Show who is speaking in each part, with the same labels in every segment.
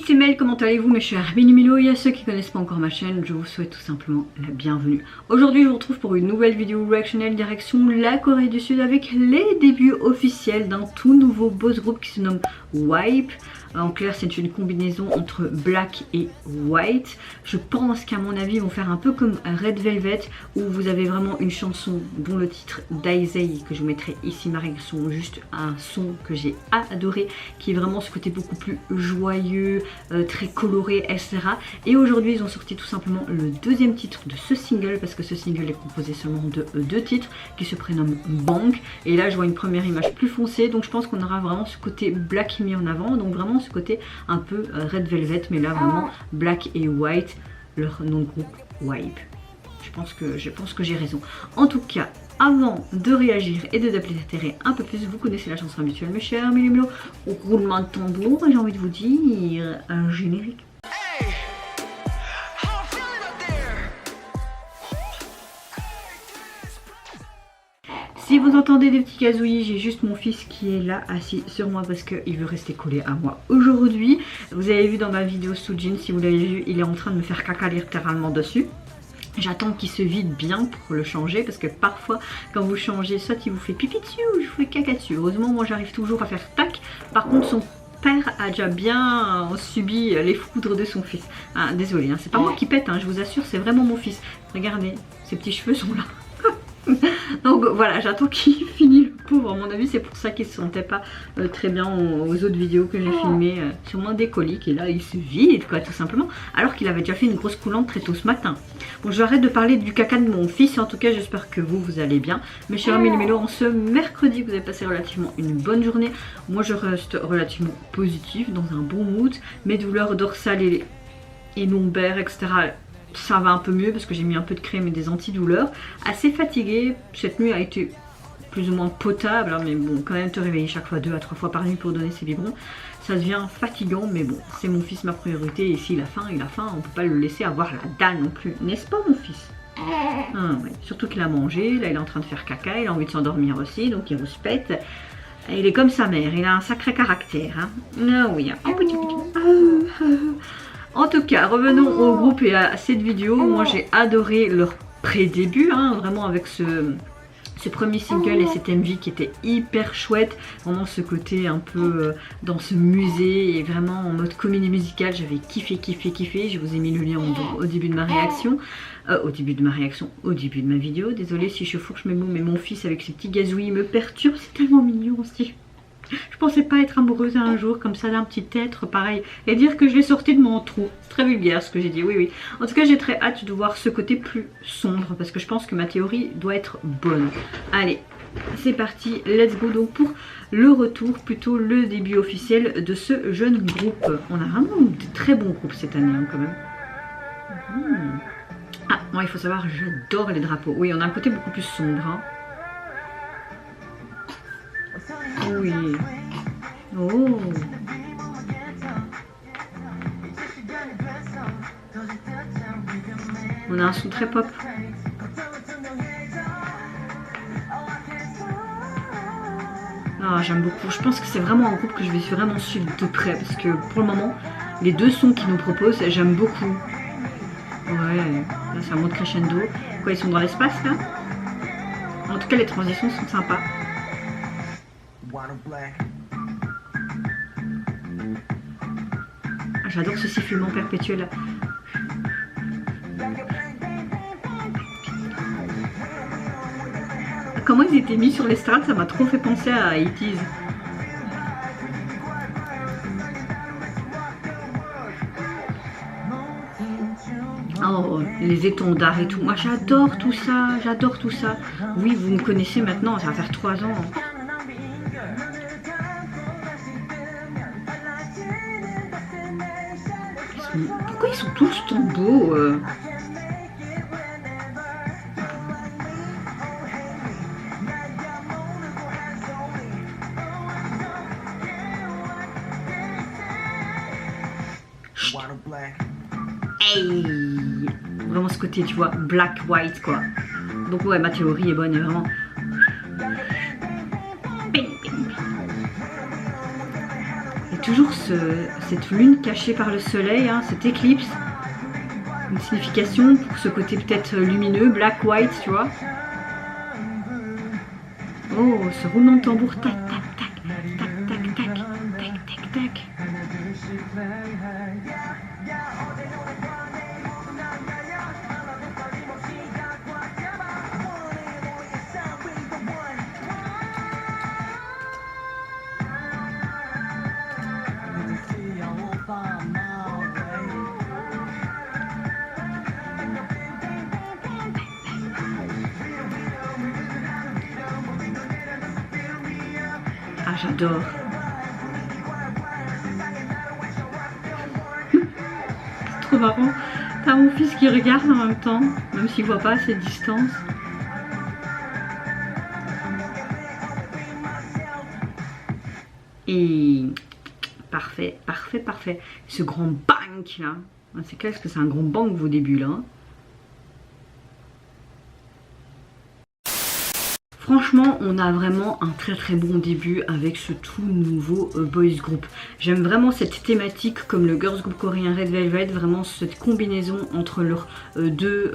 Speaker 1: c'est Mel, comment allez-vous mes chers Milo? Et à ceux qui connaissent pas encore ma chaîne, je vous souhaite tout simplement la bienvenue. Aujourd'hui je vous retrouve pour une nouvelle vidéo reactionnelle direction la Corée du Sud avec les débuts officiels d'un tout nouveau boss group qui se nomme Wipe. En clair c'est une combinaison entre Black et White. Je pense qu'à mon avis ils vont faire un peu comme Red Velvet où vous avez vraiment une chanson dont le titre Daisei que je vous mettrai ici ma réaction, juste un son que j'ai adoré qui est vraiment ce côté beaucoup plus joyeux, très coloré, etc. Et aujourd'hui ils ont sorti tout simplement le deuxième titre de ce single parce que ce single est composé seulement de deux titres qui se prénomment Bang. Et là je vois une première image plus foncée donc je pense qu'on aura vraiment ce côté Black mis en avant, donc vraiment ce côté un peu Red Velvet, mais là vraiment Black et White, leur nom de groupe Wipe. Je pense que j'ai raison. En tout cas, avant de réagir et de d'appliquer un peu plus, vous connaissez la chanson habituelle mes chers Milo, au roulement de tambour, et j'ai envie de vous dire un générique. Si vous entendez des petits gazouillis, j'ai juste mon fils qui est là assis sur moi parce qu'il veut rester collé à moi aujourd'hui. Vous avez vu dans ma vidéo Soojin, si vous l'avez vu, il est en train de me faire caca littéralement dessus. J'attends qu'il se vide bien pour le changer parce que parfois quand vous changez, soit il vous fait pipi dessus ou je vous fais caca dessus. Heureusement moi j'arrive toujours à faire tac. Par contre son père a déjà bien subi les foudres de son fils. Ah, désolé, hein, c'est pas moi qui pète, hein, je vous assure, c'est vraiment mon fils. Regardez, ses petits cheveux sont là. Donc voilà, j'attends qu'il finisse le pauvre. À mon avis c'est pour ça qu'il se sentait pas très bien aux autres vidéos que j'ai filmées, sûrement des coliques, et là il se vide quoi tout simplement, alors qu'il avait déjà fait une grosse coulante très tôt ce matin. Bon, je vais arrêter de parler du caca de mon fils. En tout cas j'espère que vous allez bien mes chers Milo. En ce mercredi vous avez passé relativement une bonne journée. Moi je reste relativement positive, dans un bon mood. Mes douleurs dorsales et lombaires etc, ça va un peu mieux parce que j'ai mis un peu de crème et des antidouleurs. Assez fatiguée, cette nuit a été plus ou moins potable, hein, mais bon, quand même te réveiller chaque fois 2 à 3 fois par nuit pour donner ses biberons, ça devient fatigant, mais bon, c'est mon fils ma priorité et s'il a faim, il a faim, on peut pas le laisser avoir la dalle non plus, n'est-ce pas mon fils? Ouais. Surtout qu'il a mangé, là il est en train de faire caca, il a envie de s'endormir aussi, donc il rouspète. Il est comme sa mère, il a un sacré caractère, hein. Ah oui, un petit. En tout cas, revenons au groupe et à cette vidéo. Moi j'ai adoré leur pré-début, hein, vraiment avec ce premier single et cet MV qui était hyper chouette. Vraiment ce côté un peu dans ce musée et vraiment en mode comédie musicale. J'avais kiffé. Je vous ai mis le lien au début de ma réaction. Au début de ma vidéo. Désolée si je fourche mes mots, mais mon fils avec ses petits gazouillis me perturbe. C'est tellement mignon aussi. Je pensais pas être amoureuse un jour comme ça d'un petit être pareil et dire que je l'ai sorti de mon trou. C'est très vulgaire ce que j'ai dit, oui. En tout cas j'ai très hâte de voir ce côté plus sombre parce que je pense que ma théorie doit être bonne. Allez, c'est parti, let's go donc pour le retour, plutôt le début officiel de ce jeune groupe. On a vraiment de très bons groupes cette année hein, quand même. Ah, moi il faut savoir, j'adore les drapeaux. Oui, on a un côté beaucoup plus sombre. Hein. Oui. Oh. On a un son très pop. Ah, j'aime beaucoup. Je pense que c'est vraiment un groupe que je vais vraiment suivre de près parce que pour le moment, les deux sons qu'ils nous proposent, j'aime beaucoup. Ouais, là c'est un mode crescendo. Quoi, ils sont dans l'espace là? En tout cas, les transitions sont sympas. J'adore ce sifflement perpétuel. Comment ils étaient mis sur l'estrade, ça m'a trop fait penser à 80's. Oh, les étendards et tout. Moi j'adore tout ça, Oui, vous me connaissez maintenant, ça va faire 3 ans. Pourquoi ils sont tous tant beaux Hey, vraiment ce côté, tu vois, black, white, quoi. Donc ouais, ma théorie est bonne, vraiment. toujours cette lune cachée par le soleil, hein, cette éclipse. Une signification pour ce côté peut-être lumineux, black, white, tu vois. Oh, ce roulement de tambour, tac, tac, tac, tac, tac, tac, tac, tac, tac. Ah, j'adore. C'est trop marrant. T'as mon fils qui regarde en même temps, même s'il voit pas à cette distance. Et parfait, parfait, parfait. Ce grand bang là. C'est clair que c'est un grand bang vos débuts là. Hein. Franchement, on a vraiment un très bon début avec ce tout nouveau boys group. J'aime vraiment cette thématique comme le girls group coréen Red Velvet, vraiment cette combinaison entre leurs deux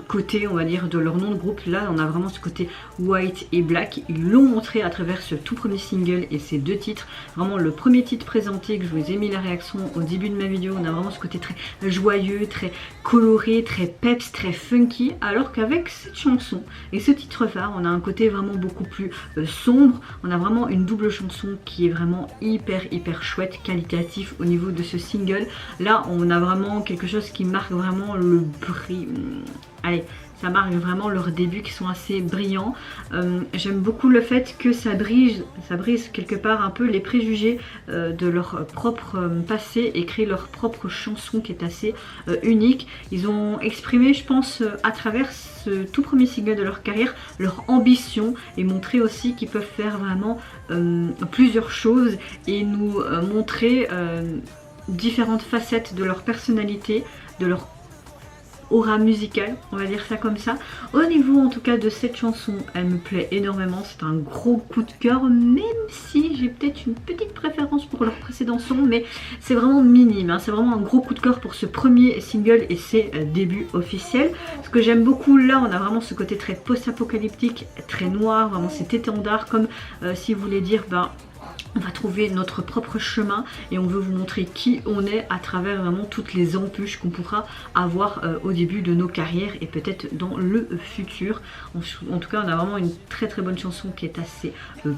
Speaker 1: côtés, on va dire, de leur nom de groupe. Là, on a vraiment ce côté white et black. Ils l'ont montré à travers ce tout premier single et ces deux titres. Vraiment le premier titre présenté que je vous ai mis la réaction au début de ma vidéo, on a vraiment ce côté très joyeux, très coloré, très peps, très funky. Alors qu'avec cette chanson et ce titre phare, on a un côté vraiment beaucoup plus sombre. On a vraiment une double chanson qui est vraiment hyper chouette, qualitatif au niveau de ce single. Là on a vraiment quelque chose qui marque vraiment le bris. Allez, ça marque vraiment leurs débuts qui sont assez brillants. J'aime beaucoup le fait que ça brise quelque part un peu les préjugés de leur propre passé et créer leur propre chanson qui est assez unique. Ils ont exprimé, je pense, à travers ce tout premier single de leur carrière, leur ambition et montrer aussi qu'ils peuvent faire vraiment plusieurs choses et nous montrer différentes facettes de leur personnalité, de leur aura musicale, on va dire ça comme ça. Au niveau en tout cas de cette chanson, elle me plaît énormément, c'est un gros coup de cœur, même si j'ai peut-être une petite préférence pour leur précédent son, mais c'est vraiment minime, hein. C'est vraiment un gros coup de cœur pour ce premier single et ses débuts officiels. Ce que j'aime beaucoup là, on a vraiment ce côté très post-apocalyptique, très noir, vraiment cet étendard, comme si vous voulez dire, ben on va trouver notre propre chemin et on veut vous montrer qui on est à travers vraiment toutes les embûches qu'on pourra avoir au début de nos carrières et peut-être dans le futur. En tout cas, on a vraiment une très bonne chanson qui est assez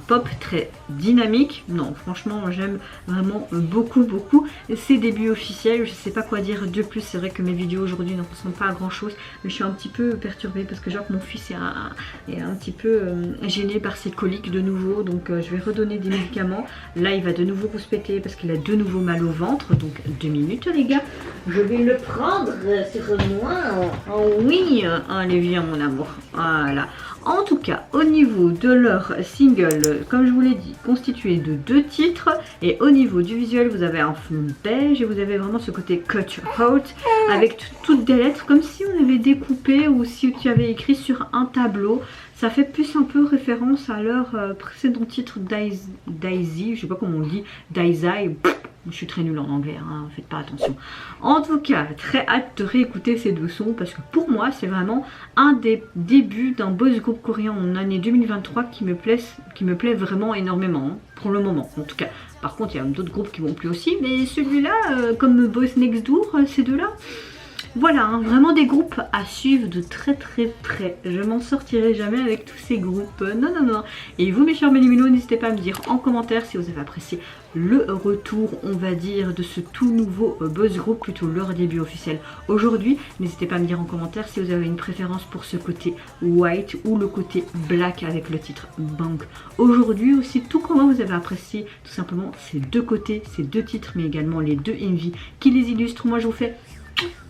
Speaker 1: pop, très dynamique. Non, franchement, j'aime vraiment beaucoup ces débuts officiels. Je sais pas quoi dire de plus. C'est vrai que mes vidéos aujourd'hui ne ressemblent pas à grand chose, mais je suis un petit peu perturbée parce que genre mon fils est un petit peu gêné par ses coliques de nouveau, donc je vais redonner des médicaments. Là il va de nouveau rouspéter parce qu'il a de nouveau mal au ventre, donc 2 minutes les gars, je vais le prendre sur moi. Oh oui, allez viens mon amour, voilà. En tout cas, au niveau de leur single, comme je vous l'ai dit, constitué de 2 titres. Et au niveau du visuel, vous avez un fond beige et vous avez vraiment ce côté cut out avec toutes des lettres comme si on avait découpé ou si tu avais écrit sur un tableau. Ça fait plus un peu référence à leur précédent titre Daisy, je sais pas comment on dit, Daisy. Je suis très nulle en anglais, hein, faites pas attention. En tout cas, très hâte de réécouter ces deux sons parce que pour moi, c'est vraiment un des débuts d'un boys group coréen en année 2023 qui me plaît vraiment énormément, hein, pour le moment en tout cas. Par contre, il y a d'autres groupes qui m'ont plu aussi, mais celui-là, comme Boys Next Door, ces deux-là, voilà, hein, vraiment des groupes à suivre de très près. Je m'en sortirai jamais avec tous ces groupes. Non. Et vous mes chers Méliminaux, n'hésitez pas à me dire en commentaire si vous avez apprécié le retour, on va dire, de ce tout nouveau boys group, plutôt leur début officiel aujourd'hui. N'hésitez pas à me dire en commentaire si vous avez une préférence pour ce côté white ou le côté black avec le titre Bang. Aujourd'hui aussi, tout comment vous avez apprécié tout simplement ces deux côtés, ces deux titres, mais également les deux MV qui les illustrent. Moi je vous fais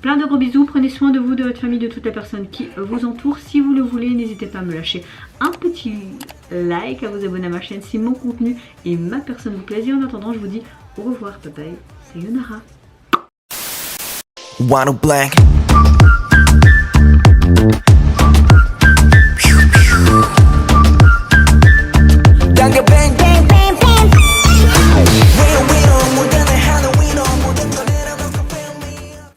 Speaker 1: plein de gros bisous, prenez soin de vous, de votre famille, de toutes les personnes qui vous entourent. Si vous le voulez, n'hésitez pas à me lâcher un petit like, à vous abonner à ma chaîne si mon contenu et ma personne vous plaisent. Et en attendant, je vous dis au revoir, bye bye, sayonara.